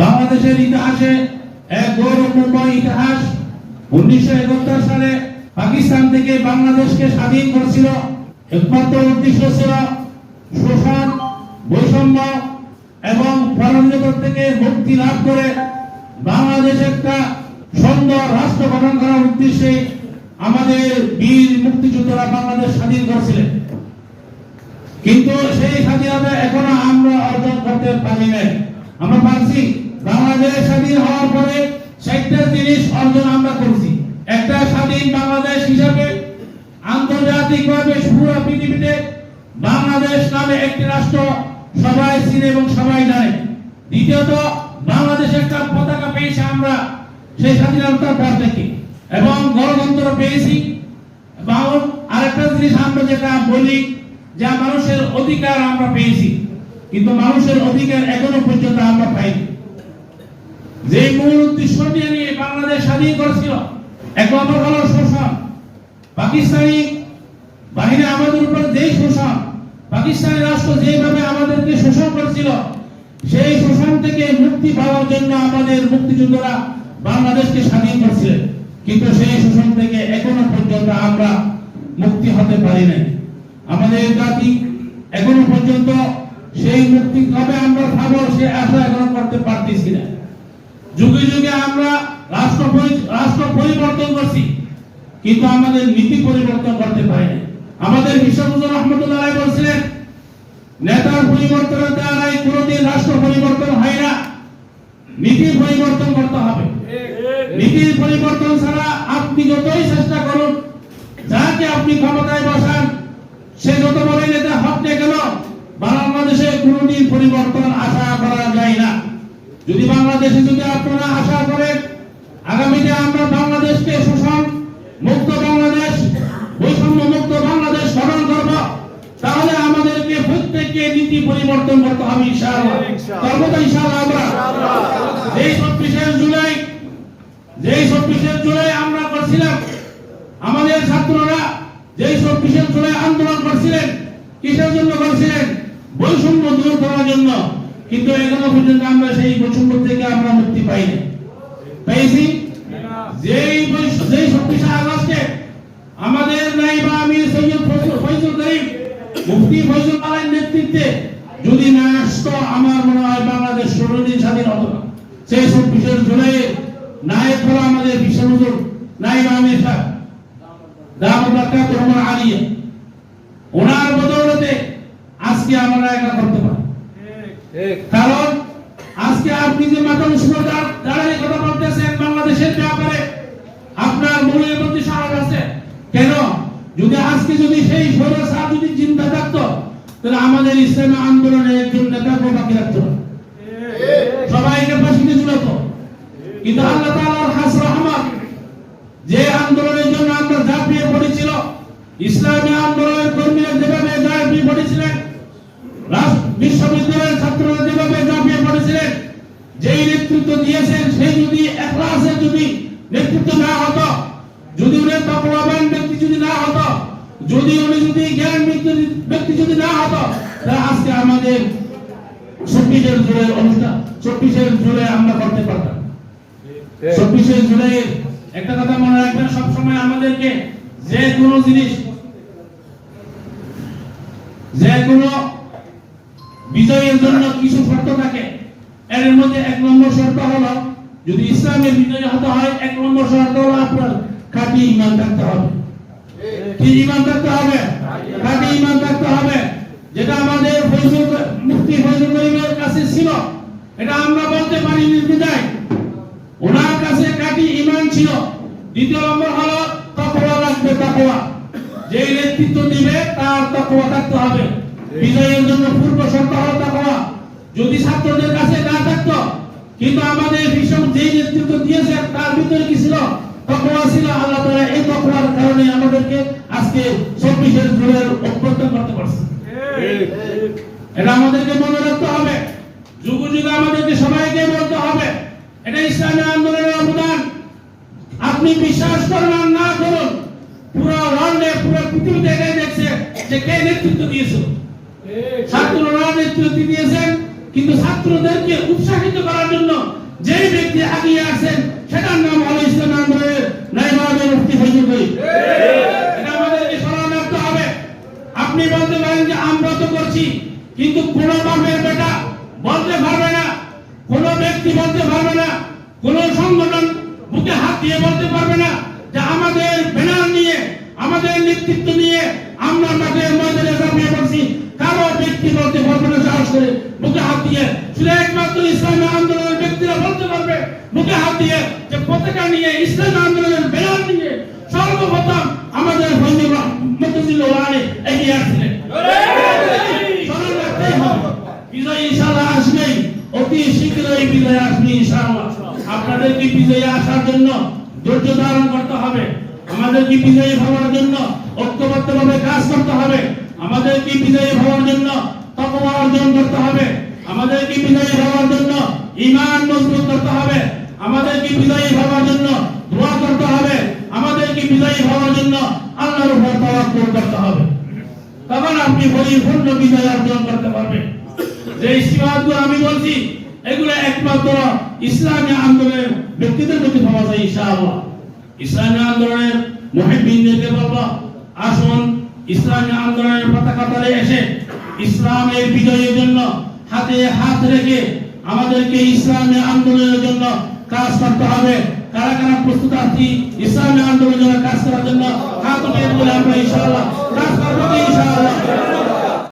বাংলাদেশের ইতিহাসে এক গৌরবময় ইতিহাস। 1971 সালে পাকিস্তান থেকে বাংলাদেশকে স্বাধীন করেছিল। একমাত্র উদ্দেশ্য ছিল শোষণ, বৈষম্য এবং পরাধীনতা থেকে মুক্তি লাভ করে বাংলাদেশ একটা সুন্দর রাষ্ট্র গঠন করার উদ্দেশ্যে আমাদের বীর মুক্তিযোদ্ধারা বাংলাদেশ স্বাধীন করেছিলেন। কিন্তু সেই স্বাধীনতা এখনো আমরা অর্জন করতে পারি নাই। আমরা পারছি বাংলাদেশ স্বাধীন হওয়ার পরে 60টা জিনিস অর্জন আমরা করছি। একটা স্বাধীন বাংলাদেশ হিসাবে আন্তর্জাতিকভাবে পুরো পৃথিবীতে বাংলাদেশ নামে একটি রাষ্ট্র সবাই চিনে এবং সবাই জানে। দ্বিতীয়ত, বাংলাদেশ একটা পতাকা পেয়েছি আমরা সেই স্বাধীনতার পর থেকে, এবং গণতন্ত্র পেয়েছি। এবং আরেকটা জিনিস আমরা যেটা বলি যে মানুষের অধিকার আমরা পেয়েছি, কিন্তু মানুষের অধিকার এখনো পর্যন্ত আমরা পাইনি। যে মূল উদ্দেশ্য নিয়ে বাংলাদেশ স্বাধীন করেছিল, এক নম্বর হলো শোষণ। পাকিস্তানি বাহিনী আমাদের উপর যে শোষণ, পাকিস্তানি রাষ্ট্র যেভাবে আমাদেরকে শোষণ করেছিল, সেই শোষণ থেকে মুক্তি পাওয়ার জন্য আমাদের মুক্তিযোদ্ধারা বাংলাদেশকে স্বাধীন করেছিলেন। কিন্তু সেই শোষণ থেকে এখনো পর্যন্ত আমরা মুক্তি হতে পারি নাই। আমাদের জাতি এখনো পর্যন্ত সেই মুক্তি কবে আমরা পাবো সে আশা এখনো করতে পারতেছি না। যুগে যুগে আমরা রাষ্ট্র পরিবর্তন করছি, কিন্তু আমাদের নীতি পরিবর্তন করতে পারি না। আমাদের বিশ্ববন্ধু রহমতুল্লাহ আলাইহি বলছিলেন, নেতার পরিবর্তনের দ্বারা কোনোদিন রাষ্ট্র পরিবর্তন হয় না, নীতির পরিবর্তন করতে হবে। নীতির পরিবর্তন ছাড়া আপনি যতই চেষ্টা করুন, যাকে আপনি ক্ষমতায় বসান, সে যত বড় নেতা হোক না কেন, বাংলাদেশে কোনোদিন পরিবর্তন আশা করা যায় না। যদি বাংলাদেশে যদি আপনারা আশা করেন আগামীতে আমরা বাংলাদেশকে শোষণ মুক্ত বাংলাদেশ, বৈষম্য মুক্ত বাংলাদেশ গঠন করব, তাহলে আমাদেরকে প্রত্যেককে নীতি পরিবর্তন করতে হবে ইনশাআল্লাহ। করব তো ইনশাআল্লাহ। আমরা যেই 26শে জুলাই আমরা করছিলাম, আমাদের ছাত্ররা যেই 26শে জুলাই আন্দোলন করছিলেন, কিসের জন্য করছিলেন? বৈষম্য দূর করার জন্য। কিন্তু এখনো পর্যন্ত আমরা সেই বৈষম্য থেকে আমরা মুক্তি পাইনি। পেয়েছি যেই 26শে আগস্টে আমাদের নায়েবে আমির সৈয়দ ফয়জুল করিম মুফতি ফয়জুল আলাইহির নেতৃত্বে যদি না আসতো, আমার মনে হয় বাংলাদেশ 16 দিন স্বাধীন হতো না। সেই 26শে জুলাই নায়েব হলো আমাদের বিশ্বহুজুর নায়েবে আমির সাহেব দামাত বরকাতুহুম আলিয়া। ওনার বদৌলতে আজকে আমরা এটা করতে পারি। কারণ আজকে আপনি যে মাথা উঁচু করে দাঁড়িয়ে কথা বলতেছেন বাংলাদেশের ব্যাপারে, আপনার মনের মধ্যে সাহস আছে কেন? যদি আজকে যদি সেই স্বৈরাচার যদি চিন্তা থাকতো, তাহলে আমাদের ইসলামী আন্দোলনের একজন নেতাকে বাকি রাখতো না, সবাইকে ফাঁসিতে ঝুলাতো। কিন্তু আল্লাহ তাআলার খাস রহমত, যে আন্দোলনের জন্য আমরা ঝাঁপিয়ে পড়েছিল, ইসলামী আন্দোলনের কর্মীরা যেভাবে ঝাঁপিয়ে পড়েছিলেন, বিশ্ববিদ্যালয়ের ছাত্ররা যেভাবে ঝাঁপিয়ে পড়েছিলেন, যেই নেতৃত্ব দিয়েছেন সেই যদি ইখলাসের যদি নেতৃত্ব না হতো, যদি উনি তাকওয়াবান ব্যক্তি যদি না হতো, যদি উনি যদি জ্ঞান ব্যক্তি যদি না হতো, তাহলে আজকে আমাদের 26শে জুলাই অনুষ্ঠান 26শে জুলাই আমরা করতে পারতাম। 26শে জুলাই একটা কথা মনে রাখবেন সবসময়, আমাদেরকে যে কোনো জিনিস, যে কোনো বিজয়ের জন্য কিছু শর্ত থাকে। এর মধ্যে 1 নম্বর শর্ত হলো, যদি ইসলামের বিজয় হতে হয়, 1 নম্বর শর্ত হলো আপনার খাঁটি ঈমান থাকতে হবে। কি ঈমান থাকতে হবে? খাঁটি ঈমান থাকতে হবে, যেটা আমাদের মুফতি ফয়জুল করিমের কাছে ছিল। এটা আমরা বলতে পারি নির্দ্বিধায়, ওনার কাছে খাঁটি ঈমান ছিল। দ্বিতীয় নম্বর হলো তাকওয়া রাখবে, তাকওয়া। যে নেতৃত্ব দিবে তার তাকওয়া থাকতে হবে। বিজয়ের জন্য পূর্ব শর্ত হলো তাকওয়া। যদি ছাত্রদের কাছে না থাকতো, কিন্তু আমাদের বিশ্ব যে নেতৃত্ব দিয়েছে তার ভিতরে কি ছিল? তাকওয়া ছিল। আল্লাহ তাআলা এই তাকওয়ার কারণে আমাদেরকে আজকে 26শে জুলাই অভ্যর্থন করতে পারছে। এটা আমাদেরকে মনে রাখতে হবে, যুগ যুগ আমাদেরকে সবাইকে বলতে হবে, এটা ইসলামী আন্দোলনের অবদান। আপনি বিশ্বাস করুন আর না করুন, পুরো ওয়ার্ল্ডে পুরো পৃথিবীতে এটাই দেখছে যে কে নেতৃত্ব দিয়েছিল। ছাত্ররা নেতৃত্ব দিয়েছেন, কিন্তু ছাত্রদেরকে উৎসাহিত করার জন্য আগিয়ে আসেন, সেটার নাম হলো ইসলামী আন্দোলনের নায়েবে মুফতি ফজলুল করিম। এটা আমাদেরকে স্মরণ রাখতে হবে। আপনি বলতে পারেন যে আমরা তো করছি, কিন্তু কোন বাপের বেটা বলতে পারবে না, কোন ব্যক্তি বলতে পারবে না, কোন সংগঠন বুকে হাত দিয়ে বলতে পারবে না যে আমাদের ব্যানার নিয়ে, আমাদের নেতৃত্ব নিয়ে আমরা মাঠের ময়দানে ঝাঁপিয়ে পড়ছি। কারো ব্যক্তি বলতে পারবে না সাহস করে বুকে হাত দিয়ে। শুধু একমাত্র ইসলামী আন্দোলনের ব্যক্তিরা বলতে পারবে বুকে হাত দিয়ে যে পতাকা নিয়ে, ইসলামী আন্দোলনের ব্যানার নিয়ে সর্বপ্রথম আমাদের মুফতি ওয়ালি এগিয়ে আসছিলেন। স্মরণ রাখতেই হবে, বিজয় ইনশাআল্লাহ আসবেই, অতি শীঘ্রই বিজয় আসবে ইনশাআল্লাহ। আপনাদেরকে বিজয়ে আসার জন্য ধৈর্য ধারণ করতে হবে, আমাদেরকে বিজয়ী হওয়ার জন্য ঐক্যবদ্ধভাবে কাজ করতে হবে, আমাদেরকে বিজয়ী হওয়ার জন্য তাকওয়া অর্জন করতে হবে, আমাদেরকে বিজয়ী হওয়ার জন্য ঈমান মজবুত করতে হবে, আমাদেরকে বিজয়ী হওয়ার জন্য দোয়া করতে হবে, আমাদেরকে বিজয়ী হওয়ার জন্য আল্লাহর উপর তাওয়াক্কুল করতে হবে। তখন আপনি পরিপূর্ণ বিজয় অর্জন করতে পারবেন। যে সিফাতগুলো আমি বলছি, এগুলো একমাত্র ইসলামী আন্দোলনের ব্যক্তিদের মধ্যে পাওয়া যায় ইনশাআল্লাহ। ইসলামী আন্দোলনের মুহিব্বিনদেরকে বলবো, আসুন ইসলামী আন্দোলনের পতাকা তলে এসে ইসলামের বিজয়ের জন্য হাতে হাত রেখে আমাদেরকে ইসলামী আন্দোলনের জন্য কাজ করতে হবে। কারা কারা প্রস্তুত আছি ইসলামী আন্দোলনের জন্য কাজ করার জন্য? হাত উঠিয়ে বলে আমরা ইনশাআল্লাহ কাজ করবো ইনশাআল্লাহ।